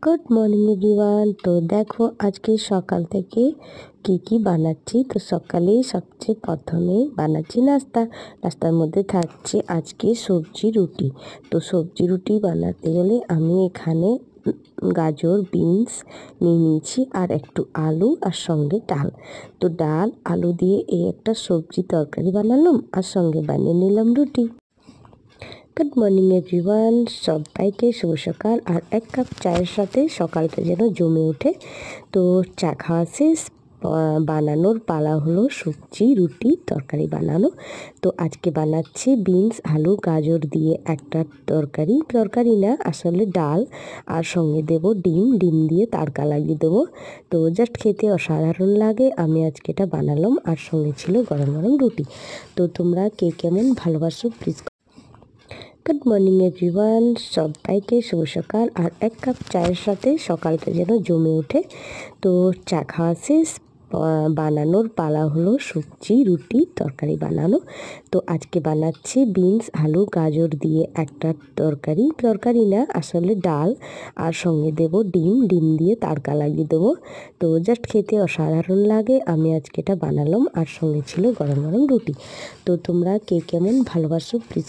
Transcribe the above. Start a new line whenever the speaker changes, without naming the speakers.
Good morning everyone. তো দেখো আজকে সকাল থেকে কি বানাচ্ছি। তো সকালেই সবচেয়ে প্রথমে বানাচ্ছি নাস্তার মধ্যে থাকছে আজকে সবজি রুটি। তো সবজি রুটি বানাতে গেলে আমি এখানে গাজর বিনস নিয়ে নিয়েছি আর একটু আলু আর সঙ্গে ডাল। তো ডাল আলু দিয়ে এই একটা সবজি তরকারি বানালাম আর সঙ্গে বানিয়ে নিলাম রুটি। গুড মর্নিং এভরিওয়ান, সবাইকে শুভ সকাল। আর এক কাপ চায়ের সাথে সকালটা যেন জমে ওঠে। তো চা খাওয়া শেষ, বানানোর পালা হলো সবজি রুটি তরকারি বানানো। তো আজকে বানাচ্ছি বিনস আলু গাজর দিয়ে একটা তরকারি না আসলে ডাল, আর সঙ্গে দেব ডিম দিয়ে তাড়কা লাগিয়ে দেবো। তো জাস্ট খেতে অসাধারণ লাগে। আমি আজকে এটা বানালাম আর সঙ্গে ছিল গরম গরম রুটি। তো তোমরা কে কেমন ভালোবাসো প্লিজ। গুড মর্নিং এভরিওয়ান, সবাইকে শুভ সকাল। আর এক কাপ চায়ের সাথে সকালটা যেন জমে ওঠে। তো চা খাওয়া শেষ, বানানোর পালা হলো সবজি রুটি তরকারি বানানো। তো আজকে বানাচ্ছি বিনস আলু গাজর দিয়ে একটা তরকারি না আসলে ডাল, আর সঙ্গে দেব ডিম দিয়ে তাড়কা লাগিয়ে দেবো। তো জাস্ট খেতে অসাধারণ লাগে। আমি আজকে এটা বানালাম আর সঙ্গে ছিল গরম গরম রুটি। তো তোমরা কে কেমন ভালোবাসো প্লিজ।